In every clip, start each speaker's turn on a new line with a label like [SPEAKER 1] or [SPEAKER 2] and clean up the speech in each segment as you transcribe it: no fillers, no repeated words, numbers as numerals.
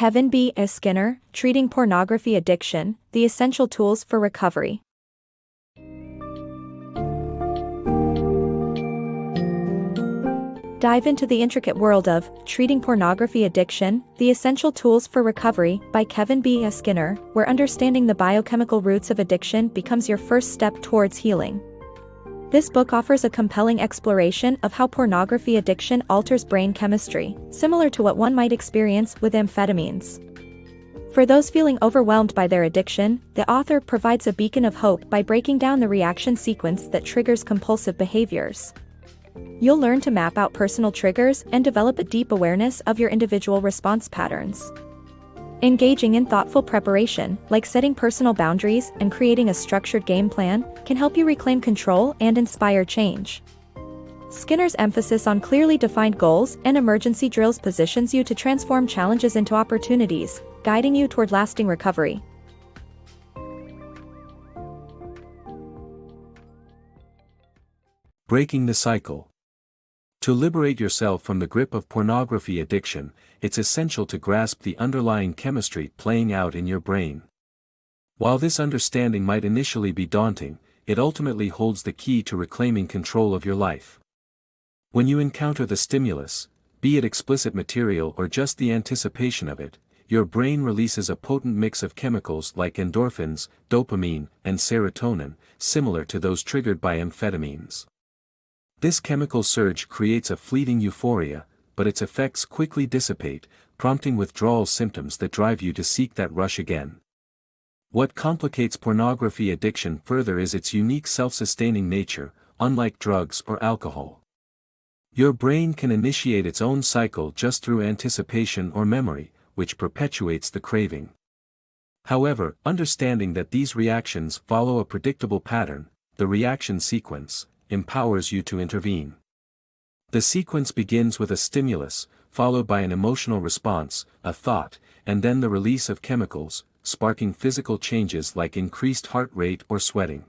[SPEAKER 1] KevinBSkinner, Treating Pornography Addiction, The Essential Tools for Recovery. Dive into the intricate world of Treating Pornography Addiction, The Essential Tools for Recovery by KevinBSkinner, where understanding the biochemical roots of addiction becomes your first step towards healing. This book offers a compelling exploration of how pornography addiction alters brain chemistry, similar to what one might experience with amphetamines. For those feeling overwhelmed by their addiction, the author provides a beacon of hope by breaking down the reaction sequence that triggers compulsive behaviors. You'll learn to map out personal triggers and develop a deep awareness of your individual response patterns. Engaging in thoughtful preparation, like setting personal boundaries and creating a structured game plan, can help you reclaim control and inspire change. Skinner's emphasis on clearly defined goals and emergency drills positions you to transform challenges into opportunities, guiding you toward lasting recovery.
[SPEAKER 2] Breaking the cycle. To liberate yourself from the grip of pornography addiction, it's essential to grasp the underlying chemistry playing out in your brain. While this understanding might initially be daunting, it ultimately holds the key to reclaiming control of your life. When you encounter the stimulus, be it explicit material or just the anticipation of it, your brain releases a potent mix of chemicals like endorphins, dopamine, and serotonin, similar to those triggered by amphetamines. This chemical surge creates a fleeting euphoria, but its effects quickly dissipate, prompting withdrawal symptoms that drive you to seek that rush again. What complicates pornography addiction further is its unique self-sustaining nature, unlike drugs or alcohol. Your brain can initiate its own cycle just through anticipation or memory, which perpetuates the craving. However, understanding that these reactions follow a predictable pattern, the reaction sequence, empowers you to intervene. The sequence begins with a stimulus, followed by an emotional response, a thought, and then the release of chemicals, sparking physical changes like increased heart rate or sweating.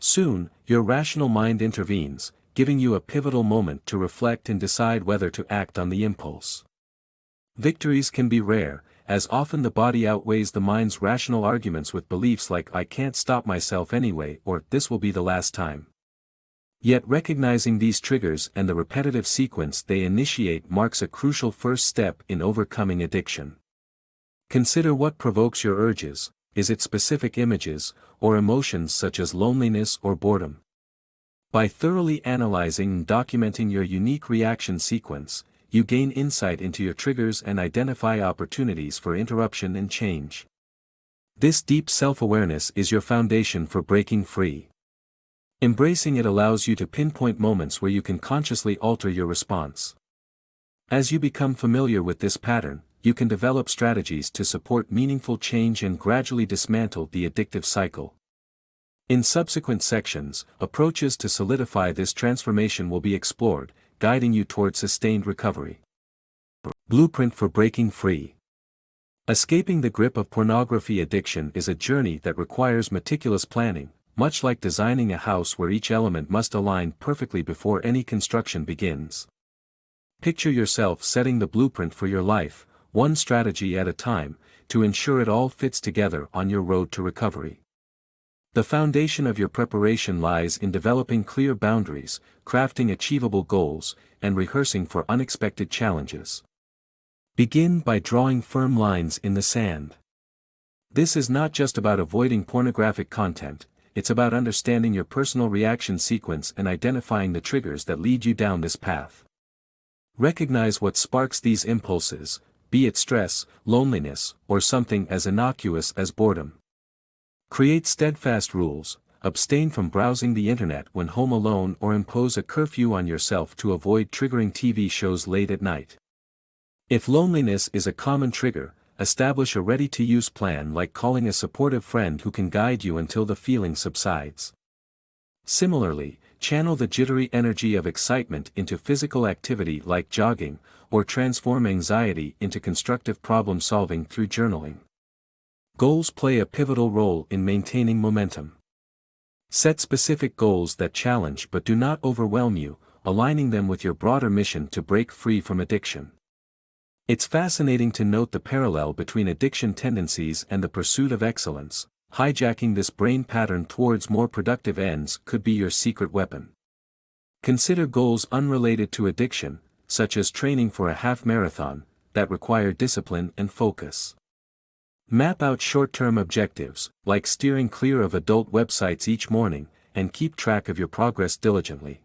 [SPEAKER 2] Soon, your rational mind intervenes, giving you a pivotal moment to reflect and decide whether to act on the impulse. Victories can be rare, as often the body outweighs the mind's rational arguments with beliefs like "I can't stop myself anyway" or "this will be the last time." Yet recognizing these triggers and the repetitive sequence they initiate marks a crucial first step in overcoming addiction. Consider what provokes your urges. Is it specific images, or emotions such as loneliness or boredom? By thoroughly analyzing and documenting your unique reaction sequence, you gain insight into your triggers and identify opportunities for interruption and change. This deep self-awareness is your foundation for breaking free. Embracing it allows you to pinpoint moments where you can consciously alter your response. As you become familiar with this pattern, you can develop strategies to support meaningful change and gradually dismantle the addictive cycle. In subsequent sections, approaches to solidify this transformation will be explored, guiding you toward sustained recovery. Blueprint for breaking free. Escaping the grip of pornography addiction is a journey that requires meticulous planning, much like designing a house where each element must align perfectly before any construction begins. Picture yourself setting the blueprint for your life, one strategy at a time, to ensure it all fits together on your road to recovery. The foundation of your preparation lies in developing clear boundaries, crafting achievable goals, and rehearsing for unexpected challenges. Begin by drawing firm lines in the sand. This is not just about avoiding pornographic content. It's about understanding your personal reaction sequence and identifying the triggers that lead you down this path. Recognize what sparks these impulses, be it stress, loneliness, or something as innocuous as boredom. Create steadfast rules, abstain from browsing the internet when home alone or impose a curfew on yourself to avoid triggering TV shows late at night. If loneliness is a common trigger, establish a ready-to-use plan like calling a supportive friend who can guide you until the feeling subsides. Similarly, channel the jittery energy of excitement into physical activity like jogging, or transform anxiety into constructive problem-solving through journaling. Goals play a pivotal role in maintaining momentum. Set specific goals that challenge but do not overwhelm you, aligning them with your broader mission to break free from addiction. It's fascinating to note the parallel between addiction tendencies and the pursuit of excellence. Hijacking this brain pattern towards more productive ends could be your secret weapon. Consider goals unrelated to addiction, such as training for a half marathon, that require discipline and focus. Map out short-term objectives, like steering clear of adult websites each morning, and keep track of your progress diligently.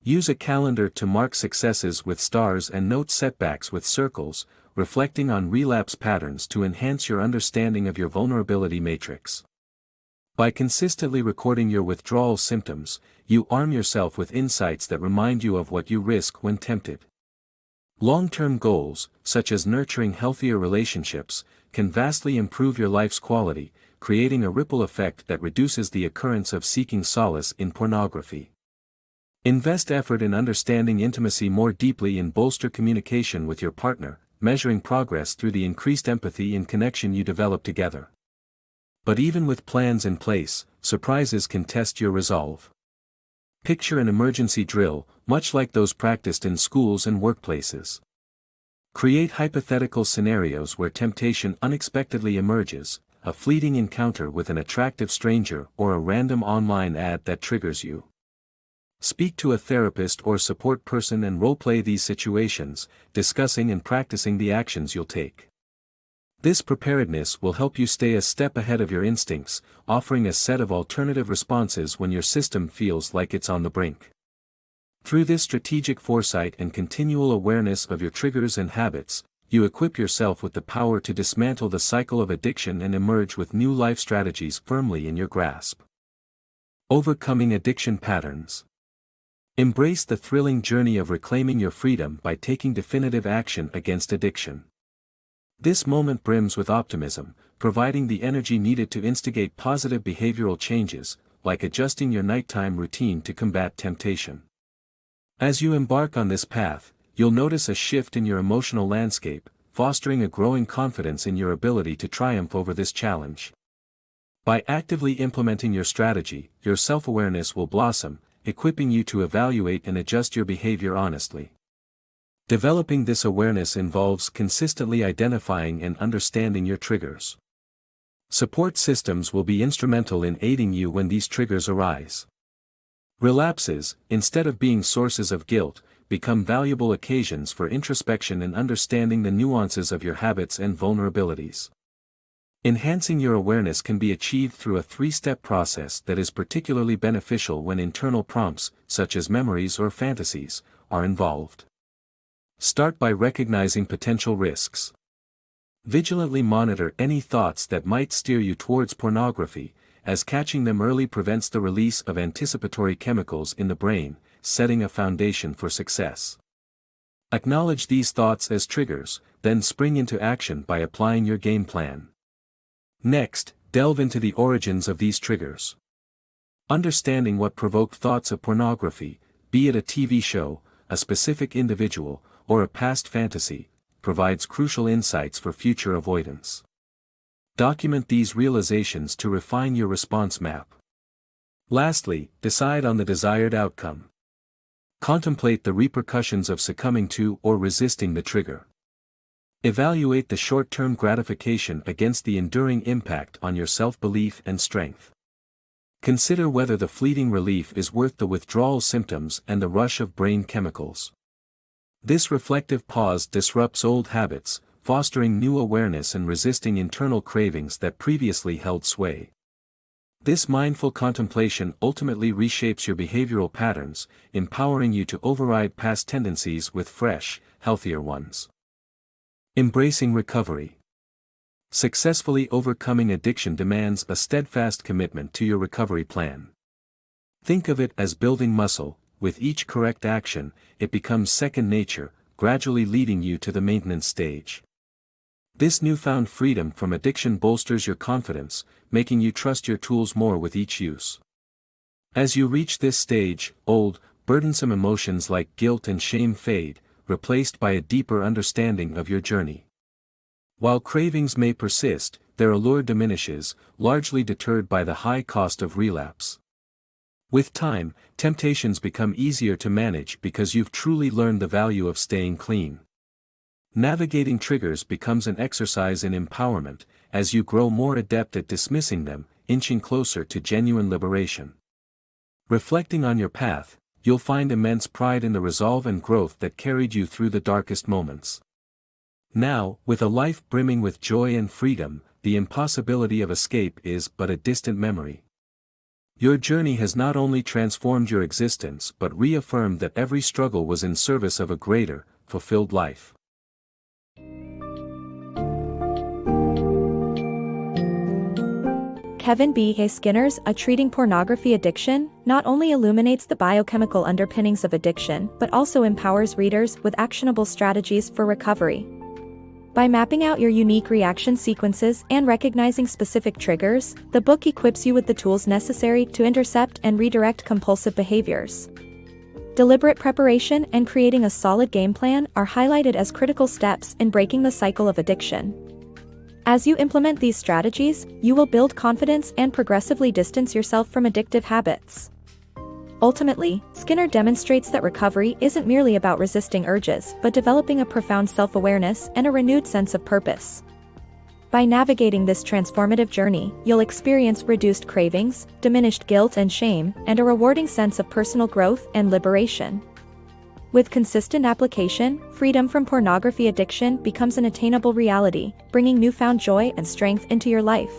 [SPEAKER 2] Use a calendar to mark successes with stars and note setbacks with circles, reflecting on relapse patterns to enhance your understanding of your vulnerability matrix. By consistently recording your withdrawal symptoms, you arm yourself with insights that remind you of what you risk when tempted. Long-term goals, such as nurturing healthier relationships, can vastly improve your life's quality, creating a ripple effect that reduces the occurrence of seeking solace in pornography. Invest effort in understanding intimacy more deeply and bolster communication with your partner, measuring progress through the increased empathy and connection you develop together. But even with plans in place, surprises can test your resolve. Picture an emergency drill, much like those practiced in schools and workplaces. Create hypothetical scenarios where temptation unexpectedly emerges, a fleeting encounter with an attractive stranger or a random online ad that triggers you. Speak to a therapist or support person and role-play these situations, discussing and practicing the actions you'll take. This preparedness will help you stay a step ahead of your instincts, offering a set of alternative responses when your system feels like it's on the brink. Through this strategic foresight and continual awareness of your triggers and habits, you equip yourself with the power to dismantle the cycle of addiction and emerge with new life strategies firmly in your grasp. Overcoming addiction patterns. Embrace the thrilling journey of reclaiming your freedom by taking definitive action against addiction. This moment brims with optimism, providing the energy needed to instigate positive behavioral changes, like adjusting your nighttime routine to combat temptation. As you embark on this path, you'll notice a shift in your emotional landscape, fostering a growing confidence in your ability to triumph over this challenge. By actively implementing your strategy, your self-awareness will blossom, equipping you to evaluate and adjust your behavior honestly. Developing this awareness involves consistently identifying and understanding your triggers. Support systems will be instrumental in aiding you when these triggers arise. Relapses, instead of being sources of guilt, become valuable occasions for introspection and understanding the nuances of your habits and vulnerabilities. Enhancing your awareness can be achieved through a three-step process that is particularly beneficial when internal prompts, such as memories or fantasies, are involved. Start by recognizing potential risks. Vigilantly monitor any thoughts that might steer you towards pornography, as catching them early prevents the release of anticipatory chemicals in the brain, setting a foundation for success. Acknowledge these thoughts as triggers, then spring into action by applying your game plan. Next, delve into the origins of these triggers. Understanding what provoked thoughts of pornography, be it a TV show, a specific individual, or a past fantasy, provides crucial insights for future avoidance. Document these realizations to refine your response map. Lastly, decide on the desired outcome. Contemplate the repercussions of succumbing to or resisting the trigger. Evaluate the short-term gratification against the enduring impact on your self-belief and strength. Consider whether the fleeting relief is worth the withdrawal symptoms and the rush of brain chemicals. This reflective pause disrupts old habits, fostering new awareness and resisting internal cravings that previously held sway. This mindful contemplation ultimately reshapes your behavioral patterns, empowering you to override past tendencies with fresh, healthier ones. Embracing recovery. Successfully overcoming addiction demands a steadfast commitment to your recovery plan. Think of it as building muscle. With each correct action, it becomes second nature, gradually leading you to the maintenance stage. This newfound freedom from addiction bolsters your confidence, making you trust your tools more with each use. As you reach this stage, old, burdensome emotions like guilt and shame fade, replaced by a deeper understanding of your journey. While cravings may persist, their allure diminishes, largely deterred by the high cost of relapse. With time, temptations become easier to manage because you've truly learned the value of staying clean. Navigating triggers becomes an exercise in empowerment, as you grow more adept at dismissing them, inching closer to genuine liberation. Reflecting on your path, you'll find immense pride in the resolve and growth that carried you through the darkest moments. Now, with a life brimming with joy and freedom, the impossibility of escape is but a distant memory. Your journey has not only transformed your existence but reaffirmed that every struggle was in service of a greater, fulfilled life.
[SPEAKER 1] KevinBSkinner's A Treating Pornography Addiction not only illuminates the biochemical underpinnings of addiction but also empowers readers with actionable strategies for recovery. By mapping out your unique reaction sequences and recognizing specific triggers, the book equips you with the tools necessary to intercept and redirect compulsive behaviors. Deliberate preparation and creating a solid game plan are highlighted as critical steps in breaking the cycle of addiction. As you implement these strategies, you will build confidence and progressively distance yourself from addictive habits. Ultimately, Skinner demonstrates that recovery isn't merely about resisting urges but developing a profound self-awareness and a renewed sense of purpose. By navigating this transformative journey, you'll experience reduced cravings, diminished guilt and shame, and a rewarding sense of personal growth and liberation. With consistent application, freedom from pornography addiction becomes an attainable reality, bringing newfound joy and strength into your life.